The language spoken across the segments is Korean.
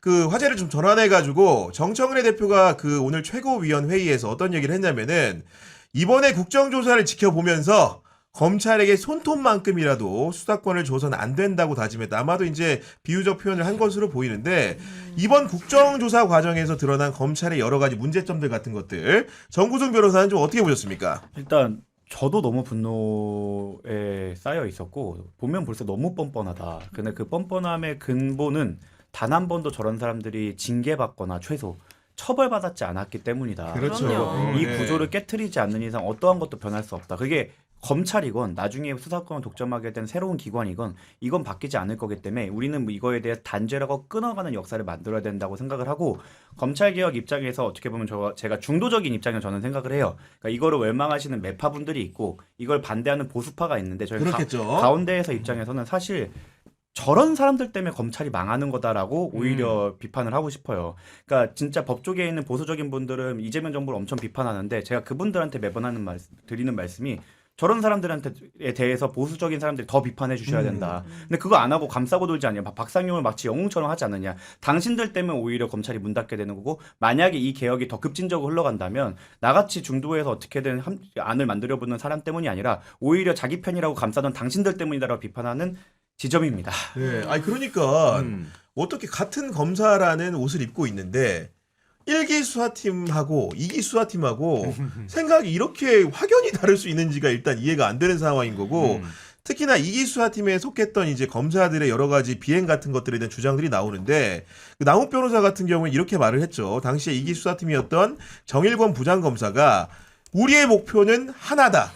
그 화제를 좀 전환해가지고 정청래 대표가 그 오늘 최고위원회의에서 어떤 얘기를 했냐면은 이번에 국정조사를 지켜보면서 검찰에게 손톱만큼이라도 수사권을 줘서는 안 된다고 다짐했다. 아마도 이제 비유적 표현을 한 것으로 보이는데 이번 국정조사 과정에서 드러난 검찰의 여러 가지 문제점들 같은 것들 정구승 변호사는 좀 어떻게 보셨습니까? 일단 저도 너무 분노에 쌓여 있었고 보면 벌써 너무 뻔뻔하다. 근데 그 뻔뻔함의 근본은 단 한 번도 저런 사람들이 징계받거나 최소 처벌받았지 않았기 때문이다. 그렇죠. 그럼요. 이 네. 구조를 깨트리지 않는 이상 어떠한 것도 변할 수 없다. 그게 검찰이건 나중에 수사권을 독점하게 된 새로운 기관이건 이건 바뀌지 않을 거기 때문에 우리는 뭐 이거에 대해 단죄라고 끊어가는 역사를 만들어야 된다고 생각을 하고 검찰개혁 입장에서 어떻게 보면 제가 중도적인 입장을 저는 생각을 해요. 그러니까 이거를 wer망하시는 매파분들이 있고 이걸 반대하는 보수파가 있는데 저희 그렇겠죠. 가운데에서 입장에서는 사실 저런 사람들 때문에 검찰이 망하는 거다라고 오히려 비판을 하고 싶어요. 그러니까 진짜 법조계에 있는 보수적인 분들은 이재명 정부를 엄청 비판하는데 제가 그분들한테 매번 드리는 말씀이 저런 사람들한테 대해서 보수적인 사람들이 더 비판해 주셔야 된다. 근데 그거 안 하고 감싸고 돌지 않냐. 박상용을 마치 영웅처럼 하지 않느냐. 당신들 때문에 오히려 검찰이 문 닫게 되는 거고 만약에 이 개혁이 더 급진적으로 흘러간다면 나같이 중도에서 어떻게든 안을 만들어보는 사람 때문이 아니라 오히려 자기 편이라고 감싸던 당신들 때문이다라고 비판하는 지점입니다. 네. 아니 그러니까 어떻게 같은 검사라는 옷을 입고 있는데 1기 수사팀하고 2기 수사팀하고 생각이 이렇게 확연히 다를 수 있는지가 일단 이해가 안 되는 상황인 거고 특히나 2기 수사팀에 속했던 이제 검사들의 여러 가지 비행 같은 것들에 대한 주장들이 나오는데 그 남욱 변호사 같은 경우는 이렇게 말을 했죠. 당시에 2기 수사팀이었던 정일권 부장검사가 우리의 목표는 하나다.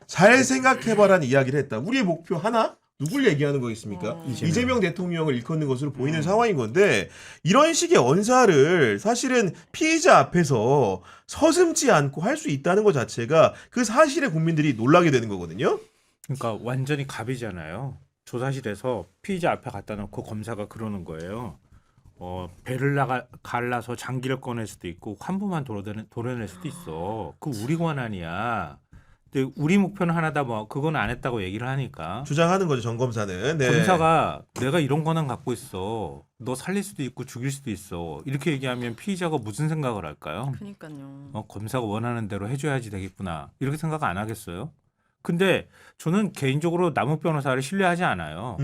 잘 생각해봐라는 이야기를 했다. 우리의 목표 하나? 누굴 얘기하는 거겠습니까? 이재명 대통령을 일컫는 것으로 보이는 상황인 건데 이런 식의 언사를 사실은 피의자 앞에서 서슴지 않고 할 수 있다는 것 자체가 그 사실에 국민들이 놀라게 되는 거거든요. 그러니까 완전히 갑이잖아요. 조사실에서 피의자 앞에 갖다 놓고 검사가 그러는 거예요. 배를 갈라서 장기를 꺼낼 수도 있고 환부만 도려낼 수도 있어. 그 우리 권한이야. 근데 우리 목표는 하나다 뭐 그건 안 했다고 얘기를 하니까 주장하는 거죠, 정 검사는. 네. 검사가 내가 이런 권한 갖고 있어. 너 살릴 수도 있고 죽일 수도 있어. 이렇게 얘기하면 피의자가 무슨 생각을 할까요? 그러니까요. 검사가 원하는 대로 해줘야지 되겠구나. 이렇게 생각 안 하겠어요? 근데 저는 개인적으로 남욱 변호사를 신뢰하지 않아요.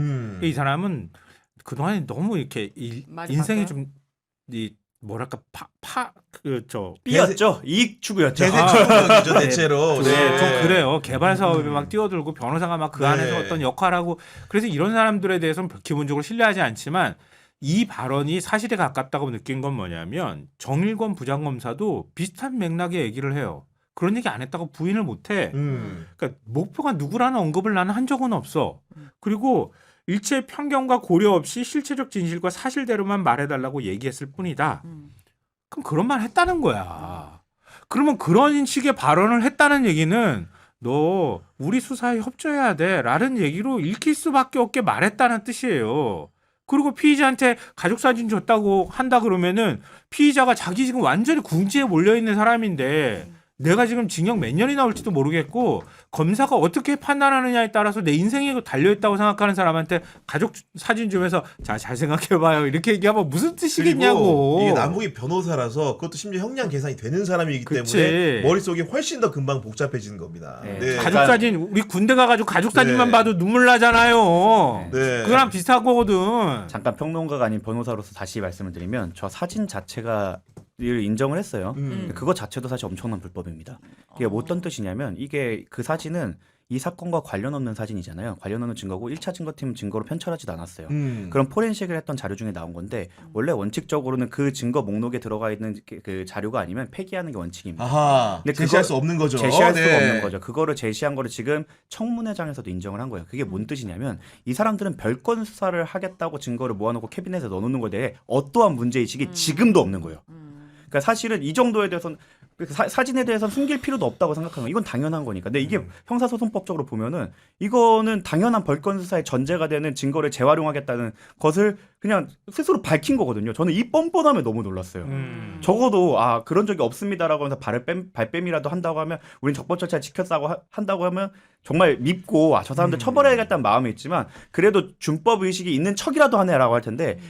이 사람은 그동안 너무 이렇게 말이 인생이 바꿔요? 좀 뭐랄까 삐였죠. 이익 추구였죠. 대세 추구력이죠, 대체로. 네, 좀 그래요. 개발 사업에 막 뛰어들고 변호사가 막 그 안에서 네. 어떤 역할하고 그래서 이런 사람들에 대해서는 기본적으로 신뢰하지 않지만 이 발언이 사실에 가깝다고 느낀 건 뭐냐면 정일권 부장검사도 비슷한 맥락의 얘기를 해요. 그런 얘기 안 했다고 부인을 못해. 그러니까 목표가 누구라는 언급을 나는 한 적은 없어. 그리고 일체 편견과 고려 없이 실체적 진실과 사실대로만 말해달라고 얘기했을 뿐이다. 그럼 그런 말 했다는 거야. 그러면 그런 식의 발언을 했다는 얘기는 너 우리 수사에 협조해야 돼 라는 얘기로 읽힐 수밖에 없게 말했다는 뜻이에요. 그리고 피의자한테 가족사진 줬다고 한다 그러면은 피의자가 자기 지금 완전히 궁지에 몰려있는 사람인데 내가 지금 징역 몇 년이 나올지도 모르겠고 검사가 어떻게 판단하느냐에 따라서 내 인생이 달려있다고 생각하는 사람한테 가족 사진 주면서 자, 잘 생각해봐요 이렇게 얘기하면 무슨 뜻이겠냐고. 이게 남욱이 변호사라서 그것도 심지어 형량 계산이 되는 사람이기 그치. 때문에 머릿속이 훨씬 더 금방 복잡해지는 겁니다. 네. 네. 가족사진 우리 군대 가가지고 가족사진만 네. 봐도 눈물 나잖아요. 네. 그거랑 비슷한 거거든. 잠깐 평론가가 아닌 변호사로서 다시 말씀을 드리면 저 사진 자체가 를 인정을 했어요. 그거 자체도 사실 엄청난 불법입니다. 이게 어떤 뜻이냐면 이게 그 사진은 이 사건과 관련 없는 사진이잖아요. 관련 없는 증거고 1차 증거팀 증거로 편철하지도 않았어요. 그런 포렌식을 했던 자료 중에 나온 건데 원래 원칙적으로는 그 증거 목록에 들어가 있는 그 자료가 아니면 폐기하는 게 원칙입니다. 아하. 근데 제시할 수 없는 거죠. 제시할 수가 네. 없는 거죠. 그거를 제시한 거를 지금 청문회장에서도 인정을 한 거예요. 그게 뭔 뜻이냐면 이 사람들은 별건 수사를 하겠다고 증거를 모아놓고 캐비넷에 넣어놓는 거에 대해 어떠한 문제의식이 지금도 없는 거예요. 그러니까 사실은 이 정도에 대해서는 사진에 대해서 숨길 필요도 없다고 생각하는 거 이건 당연한 거니까. 근데 이게 형사소송법적으로 보면은 이거는 당연한 벌건 수사의 전제가 되는 증거를 재활용하겠다는 것을 그냥 스스로 밝힌 거거든요. 저는 이 뻔뻔함에 너무 놀랐어요. 적어도 그런 적이 없습니다라고 하면서 발뺌이라도 한다고 하면 우린 적법 절차를 지켰다고 한다고 하면 정말 밉고 저 사람들 처벌해야겠다는 마음이 있지만 그래도 준법 의식이 있는 척이라도 하네라고 할 텐데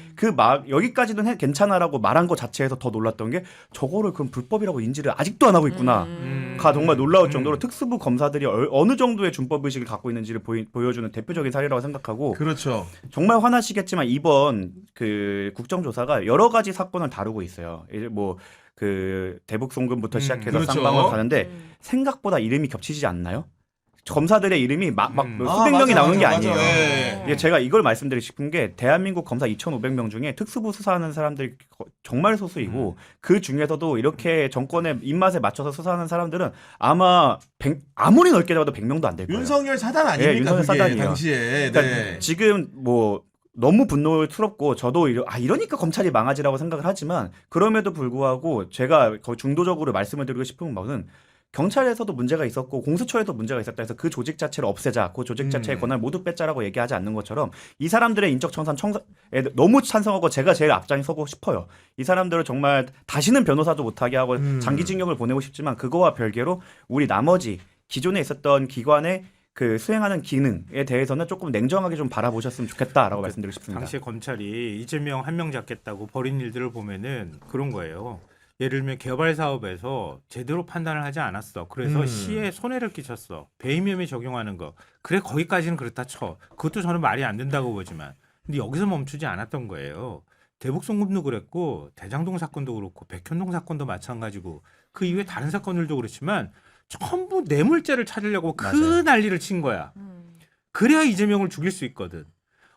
여기까지는 괜찮아라고 말한 것 자체에서 더 놀랐던 게 저거를 그럼 불법이라고 인지를 아직도 안 하고 있구나가 정말 놀라울 정도로 특수부 검사들이 어느 정도의 준법 의식을 갖고 있는지를 보여주는 대표적인 사례라고 생각하고 그렇죠. 정말 화나시겠지만 이번 그 국정조사가 여러 가지 사건을 다루고 있어요. 이제 뭐 그 대북 송금부터 시작해서 그렇죠. 쌍방울 가는데 생각보다 이름이 겹치지 않나요? 검사들의 이름이 막 수백 명이 맞아, 나오는 게 맞아, 아니에요. 맞아. 예. 이게 제가 이걸 말씀드리고 싶은 게 대한민국 검사 2,500명 중에 특수부 수사하는 사람들이 정말 소수이고 그 중에서도 이렇게 정권의 입맛에 맞춰서 수사하는 사람들은 아마 아무리 넓게 잡아도 100명도 안 될 거예요. 윤석열 사단 아닙니까? 네, 윤석열 그게 사단이에요. 당시에. 그러니까 네. 지금 뭐 너무 분노스럽고 저도 이러니까 검찰이 망하지라고 생각을 하지만 그럼에도 불구하고 제가 거의 중도적으로 말씀을 드리고 싶은 것은 경찰에서도 문제가 있었고 공수처에도 문제가 있었다 해서 그 조직 자체를 없애자, 그 조직 자체의 권한을 모두 뺐자라고 얘기하지 않는 것처럼 이 사람들의 인적 청산에 너무 찬성하고 제가 제일 앞장에 서고 싶어요. 이 사람들을 정말 다시는 변호사도 못하게 하고 장기징역을 보내고 싶지만 그거와 별개로 우리 나머지 기존에 있었던 기관의 그 수행하는 기능에 대해서는 조금 냉정하게 좀 바라보셨으면 좋겠다라고 말씀드리고 싶습니다. 당시에 검찰이 이재명 한 명 잡겠다고 벌인 일들을 보면은 그런 거예요. 예를 들면 개발 사업에서 제대로 판단을 하지 않았어. 그래서 시에 손해를 끼쳤어. 배임 혐의 적용하는 거. 그래 거기까지는 그렇다 쳐. 그것도 저는 말이 안 된다고 보지만. 근데 여기서 멈추지 않았던 거예요. 대북 송금도 그랬고 대장동 사건도 그렇고 백현동 사건도 마찬가지고 그 이후에 다른 사건들도 그렇지만 전부 뇌물죄를 찾으려고 그 난리를 친 거야. 그래야 이재명을 죽일 수 있거든.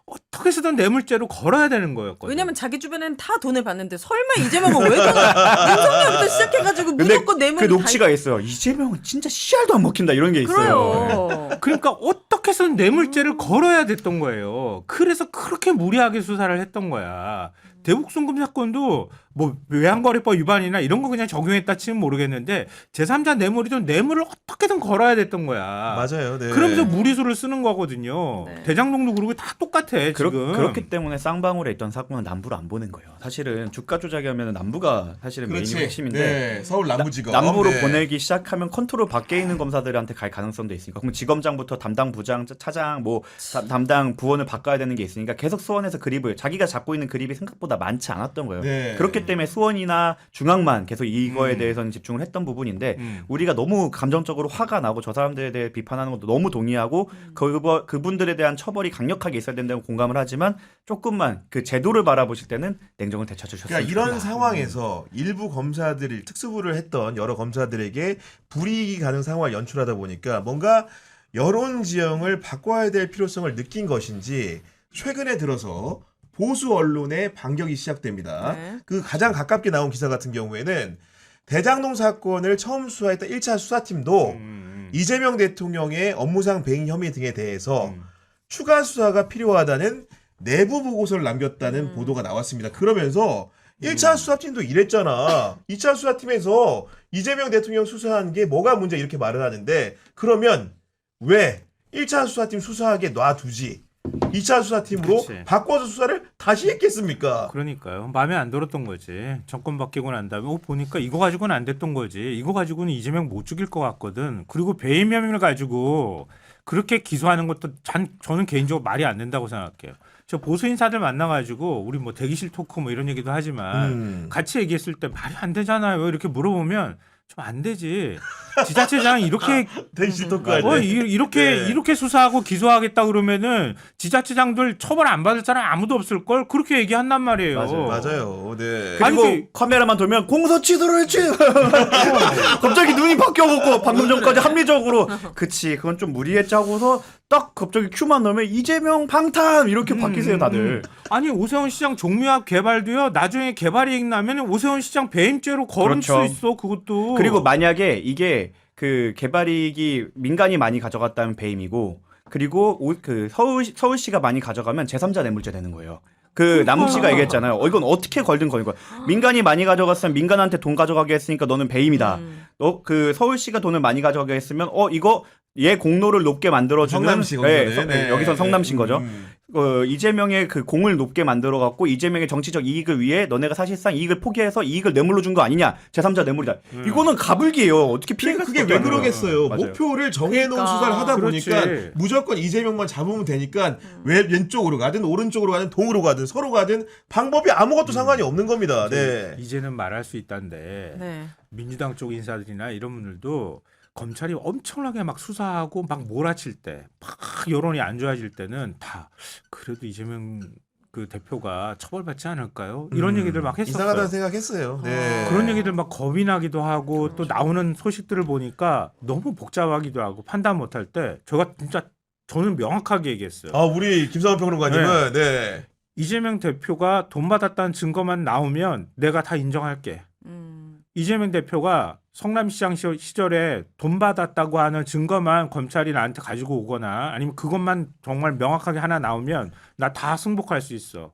어떻게 해서든 뇌물죄로 걸어야 되는 거였거든. 왜냐면 자기 주변에는 다 돈을 받는데 설마 이재명은 왜 돈을 윤석열부터 시작해가지고 무조건 뇌물 그 녹취가 있어요. 이재명은 진짜 씨알도 안 먹힌다 이런 게 있어요. 그래요. 그러니까 어떻게 해서든 뇌물죄를 걸어야 됐던 거예요. 그래서 그렇게 무리하게 수사를 했던 거야. 대북 송금 사건도 뭐 외환거래법 위반이나 이런 거 그냥 적용했다 치면 모르겠는데 제3자 뇌물이든 뇌물을 어떻게든 걸어야 됐던 거야. 맞아요. 네. 그러면서 무리수를 쓰는 거거든요. 네. 대장동도 그러고 다 똑같아 지금. 그렇기 때문에 쌍방울에 있던 사건은 남부로 안 보낸 거예요. 사실은 주가 조작이 하면 남부가 사실은 그렇지. 메인이 핵심인데 네. 서울 남부지검. 남부로 네. 보내기 시작하면 컨트롤 밖에 있는 검사들한테 갈 가능성도 있으니까 그럼 지검장부터 담당 부장, 차장, 뭐 담당 부원을 바꿔야 되는 게 있으니까 계속 수원에서 그립을 자기가 잡고 있는 그립이 생각보다 많지 않았던 거예요. 네. 그렇기 때문에 수원이나 중앙만 계속 이거에 대해서는 집중을 했던 부분인데 우리가 너무 감정적으로 화가 나고 저 사람들에 대해 비판하는 것도 너무 동의하고 그분들에 대한 처벌이 강력하게 있어야 된다고 공감을 하지만 조금만 그 제도를 바라보실 때는 냉정을 되찾으셨으면 그러니까 좋겠다. 이런 상황에서 일부 검사들이 특수부를 했던 여러 검사들에게 불이익이 가는 상황을 연출하다 보니까 뭔가 여론 지형을 바꿔야 될 필요성을 느낀 것인지 최근에 들어서 보수 언론의 반격이 시작됩니다. 네. 그 가장 가깝게 나온 기사 같은 경우에는 대장동 사건을 처음 수사했던 1차 수사팀도 이재명 대통령의 업무상 배임 혐의 등에 대해서 추가 수사가 필요하다는 내부 보고서를 남겼다는 보도가 나왔습니다. 그러면서 1차 수사팀도 이랬잖아. 2차 수사팀에서 이재명 대통령 수사한 게 뭐가 문제 이렇게 말을 하는데 그러면 왜 1차 수사팀 수사하게 놔두지 2차 수사팀으로 그치. 바꿔서 수사를 다시 했겠습니까? 그러니까요. 마음에 안 들었던 거지. 정권 바뀌고 난 다음에 보니까 이거 가지고는 안 됐던 거지. 이거 가지고는 이재명 못 죽일 것 같거든. 그리고 배임 혐의를 가지고 그렇게 기소하는 것도 저는 개인적으로 말이 안 된다고 생각해요. 저 보수 인사들 만나가지고 우리 뭐 대기실 토크 뭐 이런 얘기도 하지만 같이 얘기했을 때 말이 안 되잖아요. 이렇게 물어보면 좀 안 되지. 지자체장 이렇게 대기실 토크할 때. 이렇게 수사하고 기소하겠다 그러면은 지자체장들 처벌 안 받을 사람 아무도 없을 걸 그렇게 얘기한단 말이에요. 맞아요. 네. 그리고 아니, 카메라만 돌면 공소 취소를 했지. 갑자기 눈이 바뀌어갖고 방금 전까지 합리적으로 그치 그건 좀 무리했지 하고서 딱 갑자기 큐만 넣으면 이재명 방탄 이렇게 바뀌세요 다들. 아니 오세훈 시장 종묘합 개발도요. 나중에 개발 이익 나면 오세훈 시장 배임죄로 걸을 그렇죠. 수 있어 그것도. 그리고 만약에 이게 그 개발이익이 민간이 많이 가져갔다면 배임이고 그리고 그 서울시가 많이 가져가면 제3자 뇌물죄 되는 거예요. 그 남욱 씨가 얘기했잖아요. 이건 어떻게 걸든 걸린 거야. 민간이 많이 가져갔으면 민간한테 돈 가져가게 했으니까 너는 배임이다. 너 그 서울시가 돈을 많이 가져가게 했으면 이거 얘 공로를 높게 만들어주는 성남시 네, 거기서는. 네. 여기선 성남시인 거죠. 이재명의 그 공을 높게 만들어 갖고 이재명의 정치적 이익을 위해 너네가 사실상 이익을 포기해서 이익을 뇌물로 준 거 아니냐. 제3자 뇌물이다. 이거는 가불기예요. 어떻게 피해갈 그게 수밖에 왜 없는 그러겠어요. 거예요. 맞아요. 목표를 정해놓은 그러니까. 수사를 하다 그렇지. 보니까 무조건 이재명만 잡으면 되니까 왼쪽으로 가든 오른쪽으로 가든 동으로 가든 서로 가든 방법이 아무것도 상관이 없는 겁니다. 네. 이제는 말할 수 있다는데 네. 민주당 쪽 인사들이나 이런 분들도 검찰이 엄청나게 막 수사하고 막 몰아칠 때, 막 여론이 안 좋아질 때는 다 그래도 이재명 그 대표가 처벌받지 않을까요? 이런 얘기들 막 했었어요. 이상하다는 생각했어요. 네. 그런 얘기들 막 겁이 나기도 하고 또 나오는 소식들을 보니까 너무 복잡하기도 하고 판단 못할 때 제가 진짜 저는 명확하게 얘기했어요. 아 우리 김성환 평론가님은 네. 이재명 대표가 돈 받았다는 증거만 나오면 내가 다 인정할게. 이재명 대표가 성남시장 시절에 돈 받았다고 하는 증거만 검찰이 나한테 가지고 오거나 아니면 그것만 정말 명확하게 하나 나오면 나 다 승복할 수 있어.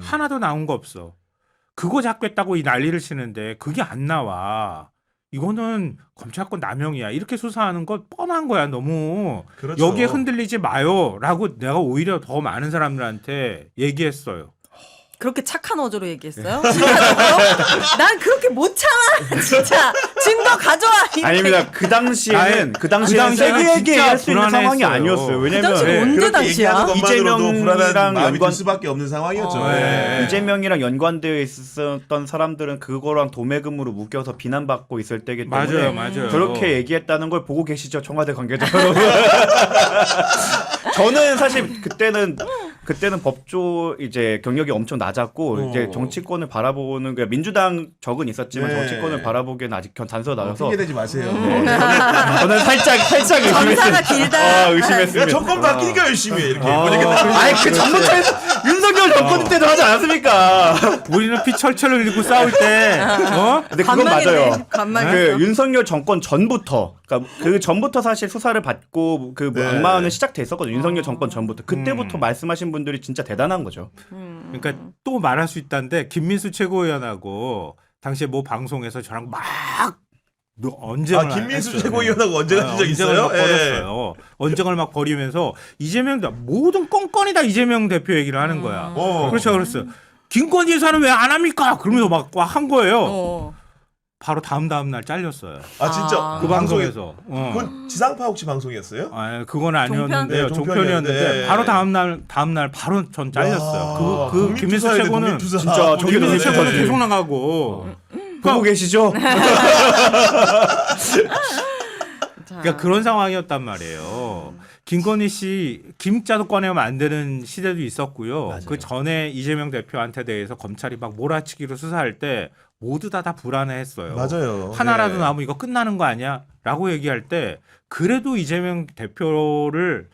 하나도 나온 거 없어. 그거 잡겠다고 이 난리를 치는데 그게 안 나와. 이거는 검찰권 남용이야. 이렇게 수사하는 거 뻔한 거야. 너무. 그렇죠. 여기에 흔들리지 마요라고 내가 오히려 더 많은 사람들한테 얘기했어요. 그렇게 착한 어조로 얘기했어요? 난 그렇게 못 참아. 진짜 증거 가져와. 이렇게. 아닙니다. 그 당시에는 아니, 그 당시에는 그 당시에는 세게 진짜 할 수 있는 상황이 불안했어요. 아니었어요. 그 왜냐면 당시는 언제 그렇게 당시야? 얘기하는 것만으로도 불안한 이재명이랑 마음이 들 연관- 수밖에 없는 상황이었죠. 네. 이재명이랑 연관되어 있었던 사람들은 그거랑 도매금으로 묶여서 비난받고 있을 때기 때문에 맞아요. 그렇게 얘기했다는 걸 보고 계시죠, 청와대 관계자 여러분. 저는 사실 그때는 법조 이제 경력이 엄청 낮았고 이제 정치권을 바라보는 그 민주당 적은 있었지만 네. 정치권을 바라보기에는 아직 단서가 낮아서 핑계 대지 마세요. 저는 살짝 전사가 의심했습니다. 길다. 의심했습니다. 정권 바뀌니까 열심히 해, 이렇게. 아니 그 전부터 윤석열 정권 때도 하지 않았습니까? 우리는 피 철철 흘리고 싸울 때 근데 그건 맞아요. 간만에. 그 윤석열 정권 전부터, 그러니까 그 전부터 사실 수사를 받고 그 네. 악마는 시작돼 있었거든요. 윤석열 정권 전부터. 그때부터 말씀하신 분들이 진짜 대단한 거죠. 그러니까 또 말할 수 있다는데 김민수 최고위원하고 당시에 뭐 방송에서 저랑 막 언쟁을 김민수 했어요. 최고위원하고 언쟁 하신 적 언쟁을 있어요? 막 벌였어요. 언쟁을 막 벌이면서 이재명 모든 건건이 다 이재명 대표 얘기를 하는 거야. 그렇죠, 그랬어요. 김건희 여사는 왜 안 합니까? 그러면서 막 한 거예요. 바로 다음 날 잘렸어요. 아 진짜 아. 그 방송에서. 그건 지상파 혹시 방송이었어요? 아, 그건 아니었는데요. 종편? 네, 종편이었는데 종편이었는데. 바로 다음 날 바로 전 잘렸어요. 와, 그 김민수 독립투사야 돼, 최고는 독립투사. 진짜 저게 김민수 너무 최고는 세지. 계속 나가고. 보고 계시죠? 그러니까 그런 상황이었단 말이에요. 김건희 씨 김자도 꺼내면 안 되는 시대도 있었고요. 맞아요. 그 전에 이재명 대표한테 대해서 검찰이 막 몰아치기로 수사할 때 모두 다 불안해했어요. 맞아요. 하나라도 네. 나오면 이거 끝나는 거 아니야?라고 얘기할 때 그래도 이재명 대표를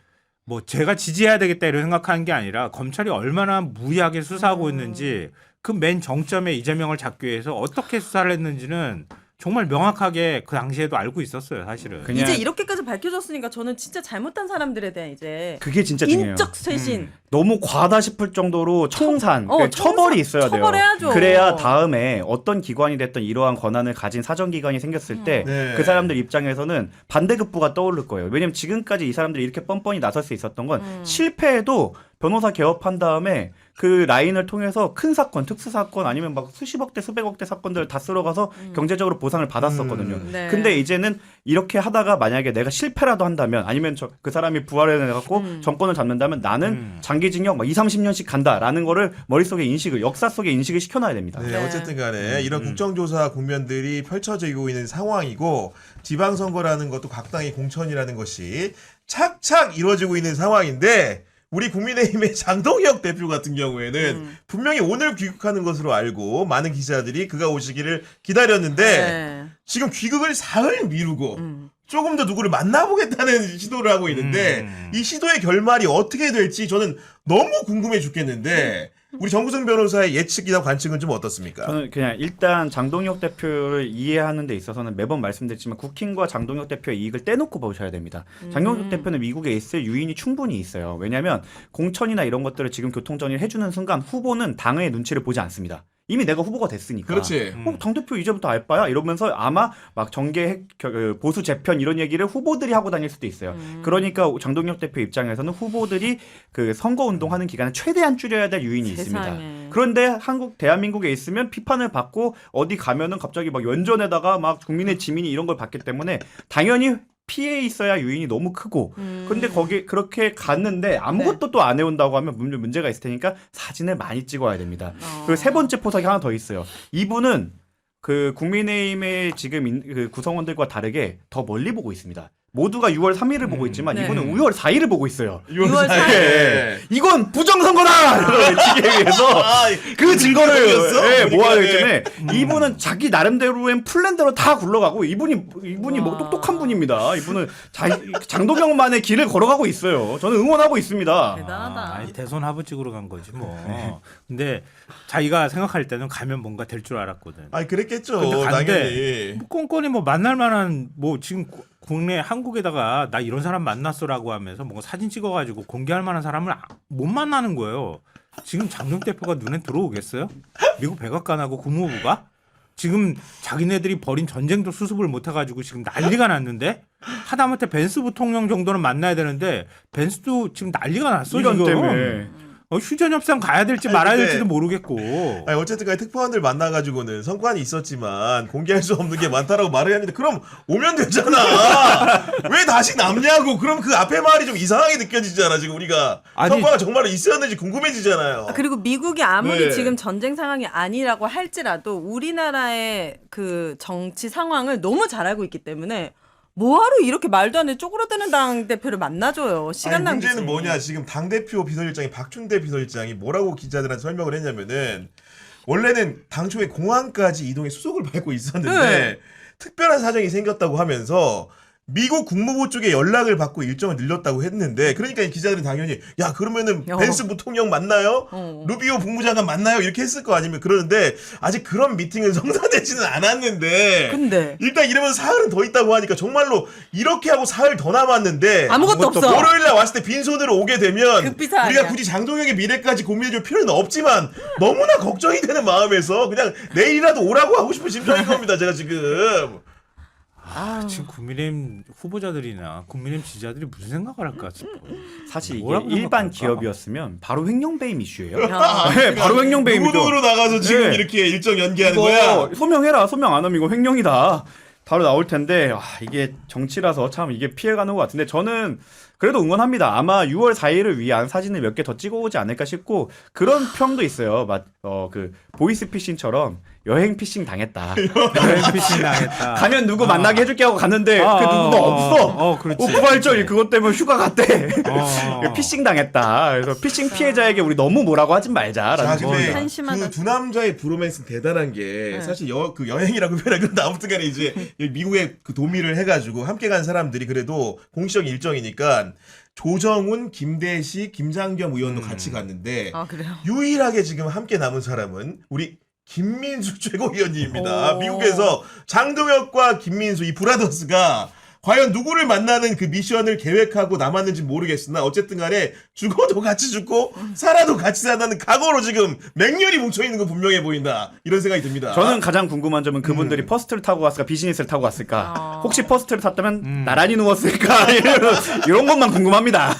뭐 제가 지지해야 되겠다 이런 생각하는 게 아니라 검찰이 얼마나 무리하게 수사하고 있는지 그 맨 정점에 이재명을 잡기 위해서 어떻게 수사를 했는지는 정말 명확하게 그 당시에도 알고 있었어요, 사실은. 그냥 이제 이렇게까지 밝혀졌으니까 저는 진짜 잘못한 사람들에 대한 이제 그게 진짜 중요해요. 인적 쇄신. 너무 과하다 싶을 정도로 청산, 그러니까 처벌이 있어야 돼요. 처벌해야죠. 그래야 다음에 어떤 기관이 됐든 이러한 권한을 가진 사정기관이 생겼을 때 그 네. 사람들 입장에서는 반대급부가 떠오를 거예요. 왜냐면 지금까지 이 사람들이 이렇게 뻔뻔히 나설 수 있었던 건 실패해도 변호사 개업한 다음에 그 라인을 통해서 큰 사건, 특수사건 아니면 막 수십억 대 수백억 대 사건들을 다 쓸어가서 경제적으로 보상을 받았었거든요. 네. 근데 이제는 이렇게 하다가 만약에 내가 실패라도 한다면 아니면 그 사람이 부활해내갖고 정권을 잡는다면 나는 장기징역 막 20-30년씩 간다라는 거를 머릿속에 역사 속에 인식을 시켜놔야 됩니다. 네, 네. 어쨌든 간에 이런 국정조사 국면들이 펼쳐지고 있는 상황이고 지방선거라는 것도 각 당의 공천이라는 것이 착착 이루어지고 있는 상황인데 우리 국민의힘의 장동혁 대표 같은 경우에는 분명히 오늘 귀국하는 것으로 알고 많은 기자들이 그가 오시기를 기다렸는데 네. 지금 귀국을 사흘 미루고 조금 더 누구를 만나보겠다는 시도를 하고 있는데 이 시도의 결말이 어떻게 될지 저는 너무 궁금해 죽겠는데 우리 정구승 변호사의 예측이나 관측은 좀 어떻습니까? 저는 그냥 일단 장동혁 대표를 이해하는 데 있어서는 매번 말씀드렸지만 국힘과 장동혁 대표의 이익을 떼놓고 보셔야 됩니다. 장동혁 대표는 미국에 있을 유인이 충분히 있어요. 왜냐하면 공천이나 이런 것들을 지금 교통정리를 해주는 순간 후보는 당의 눈치를 보지 않습니다. 이미 내가 후보가 됐으니까. 그렇지. 당대표 이제부터 알바야? 이러면서 아마 막 보수 재편 이런 얘기를 후보들이 하고 다닐 수도 있어요. 그러니까 장동혁 대표 입장에서는 후보들이 그 선거운동하는 기간을 최대한 줄여야 될 유인이 있습니다. 세상에. 그런데 대한민국에 있으면 비판을 받고 어디 가면은 갑자기 막 연전에다가 막 국민의 지민이 이런 걸 받기 때문에 당연히 피해 있어야 유인이 너무 크고 근데 거기 그렇게 갔는데 아무것도 또 안 해온다고 하면 문제가 있을 테니까 사진을 많이 찍어야 됩니다. 그리고 세 번째 포석이 하나 더 있어요. 이분은 그 국민의힘의 지금 그 구성원들과 다르게 더 멀리 보고 있습니다. 모두가 6월 3일을 보고 있지만 네. 이분은 6월 4일을 보고 있어요. 6월 4일. 예. 이건 부정선거다! 외치기 위해서 그 증거를 모아야 때문에 이분은 자기 나름대로의 플랜대로 다 굴러가고 이분이 뭐 똑똑한 분입니다. 이분은 장동영만의 길을 걸어가고 있어요. 저는 응원하고 있습니다. 대단하다. 아니, 대선 하부직으로 간 거지 뭐. 근데 자기가 생각할 때는 가면 뭔가 될 줄 알았거든. 아니 그랬겠죠. 근데 간대. 당연히. 뭐 꼼꼼히 뭐 만날 만한 뭐 지금 국내 한국에다가 나 이런 사람 만났어라고 하면서 뭔가 사진 찍어가지고 공개할 만한 사람을 못 만나는 거예요. 지금 장동 대표가 눈에 들어오겠어요? 미국 백악관하고 국무부가 지금 자기네들이 벌인 전쟁도 수습을 못해가지고 지금 난리가 났는데 하다못해 벤스 부통령 정도는 만나야 되는데 벤스도 지금 난리가 났어 이런 지금. 때문에. 휴전 협상 가야 될지 말아야 될지도 모르겠고. 아니, 어쨌든 간에 특파원들 만나가지고는 성과는 있었지만 공개할 수 없는 게 많다라고 말을 했는데 그럼 오면 되잖아. 왜 다시 남냐고. 그럼 그 앞에 말이 좀 이상하게 느껴지잖아. 지금 우리가 아니, 성과가 정말로 있었는지 궁금해지잖아요. 그리고 미국이 아무리 네. 지금 전쟁 상황이 아니라고 할지라도 우리나라의 그 정치 상황을 너무 잘 알고 있기 때문에 뭐하러 이렇게 말도 안 돼 쪼그라드는 당 대표를 만나줘요. 시간 아니, 낭비지. 문제는 뭐냐. 지금 당대표 비서실장이 박준대 비서실장이 뭐라고 기자들한테 설명을 했냐면은 원래는 당초에 공항까지 이동에 수속을 밟고 있었는데 네. 특별한 사정이 생겼다고 하면서 미국 국무부 쪽에 연락을 받고 일정을 늘렸다고 했는데 그러니까 이 기자들은 당연히 야 그러면은 벤스 부통령 만나요? 루비오 국무장관 만나요? 이렇게 했을 거 아니면 그러는데 아직 그런 미팅은 성사되지는 않았는데 근데 일단 이러면서 사흘은 더 있다고 하니까 정말로 이렇게 하고 사흘 더 남았는데 아무것도 없어. 월요일날 왔을 때 빈손으로 오게 되면 급비사 우리가 아니야. 굳이 장동혁의 미래까지 고민해줄 필요는 없지만 너무나 걱정이 되는 마음에서 그냥 내일이라도 오라고 하고 싶은 심정인 겁니다. 제가 지금. 지금 국민의힘 후보자들이나 국민의힘 지지자들이 무슨 생각을 할까 싶어요. 사실 이게 뭐라고 일반 생각할까? 기업이었으면 바로 횡령배임 이슈예요. 야. 네, 바로 횡령배임이죠. 누구누구로 나가서 지금 네. 이렇게 일정 연기하는 이거 거야. 소명해라. 소명 안 하면 이거 횡령이다. 바로 나올 텐데 이게 정치라서 참 이게 피해가는 것 같은데 저는 그래도 응원합니다. 아마 6월 4일을 위한 사진을 몇 개 더 찍어오지 않을까 싶고 그런 평도 있어요. 그 보이스 피싱처럼 여행 피싱 당했다. 여행 피싱 당했다. 가면 누구 만나게 해줄게 하고 갔는데 그 누구가 없어. 그렇지. 부활절이 그것 때문에 휴가 갔대. 어. 피싱 당했다. 그래서 피싱 피해자에게 우리 너무 뭐라고 하지 자, 말자라는 근데 겁니다. 한심하다. 그 두 남자의 브로맨스는 대단한 게 네. 사실 그 여행이라고 표현하는데 아무튼간에 이제 미국에 그 도미를 해가지고 함께 간 사람들이 그래도 공식적인 일정이니까 조정훈, 김대시, 김장겸 의원도 같이 갔는데 아 그래요? 유일하게 지금 함께 남은 사람은 우리 김민수 최고위원님입니다. 오. 미국에서 장동혁과 김민수 이 브라더스가 과연 누구를 만나는 그 미션을 계획하고 남았는지 모르겠으나 어쨌든 간에 죽어도 같이 죽고 살아도 같이 산다는 각오로 지금 맹렬히 뭉쳐있는 건 분명해 보인다. 이런 생각이 듭니다. 저는 가장 궁금한 점은 그분들이 퍼스트를 타고 갔을까 비즈니스를 타고 갔을까 혹시 퍼스트를 탔다면 나란히 누웠을까 이런 것만 궁금합니다.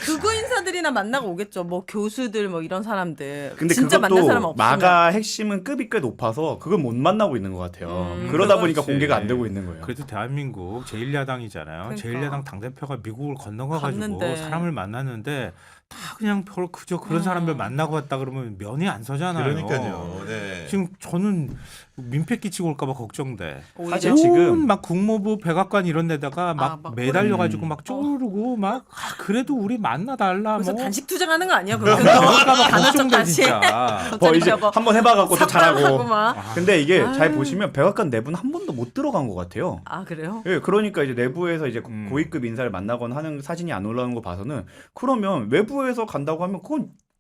극우 인사들이나 만나고 오겠죠. 뭐 교수들 뭐 이런 사람들. 근데 진짜 만날 사람 그것도 없으면. 마가 핵심은 급이 꽤 높아서 그걸 못 만나고 있는 것 같아요. 그러다 보니까 그렇지. 공개가 안 되고 있는 거예요. 그래도 대한민국 제1야당이잖아요. 그러니까. 제1야당 당대표가 미국을 건너가가지고 갔는데. 사람을 만났는데 다 그냥 그저 그런 사람들 만나고 왔다 그러면 면이 안 서잖아요. 그러니까요. 네. 지금 저는 민폐 끼치고 올까봐 걱정돼. 사실 온 지금 막 국무부 백악관 이런 데다가 막 막 매달려가지고 막 쪼르르고 막 그래도 우리 만나달라 그래서 뭐. 단식 투쟁하는 거 아니야? 그거 그럴까봐 간헐적 걱정돼 단식. 진짜. 이제 한번 해봐갖고 또 삭발하고 잘하고. 막. 근데 이게 아유. 잘 보시면 백악관 내부는 한 번도 못 들어간 것 같아요. 아 그래요? 예, 그러니까 이제 내부에서 이제 고위급 인사를 만나거나 하는 사진이 안 올라오는 거 봐서는 그러면 외부에서 간다고 하면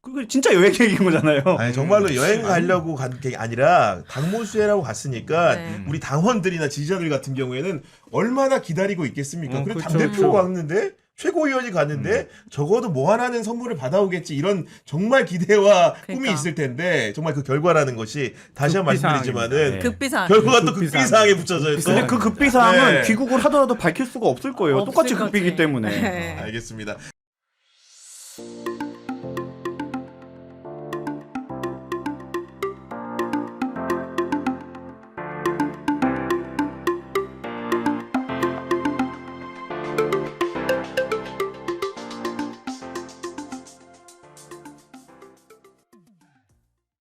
그게 진짜 여행 얘기인 거잖아요. 아니 정말로 여행 가려고 간 게 아니라 당무수회라고 갔으니까 네. 우리 당원들이나 지지자들 같은 경우에는 얼마나 기다리고 있겠습니까? 그리고 그렇죠, 당대표가 그렇죠. 왔는데 최고위원이 갔는데 적어도 뭐 하나는 선물을 받아오겠지 이런 정말 기대와 꿈이 그러니까. 있을 텐데 정말 그 결과라는 것이 다시 한번 말씀드리지만은 네. 극비상. 결과가 또 극비상. 극비상에 붙여져 있어. 근데 그 극비사항은 네. 귀국을 하더라도 밝힐 수가 없을 거예요. 똑같이 없을 극비기 거지. 때문에. 네. 알겠습니다.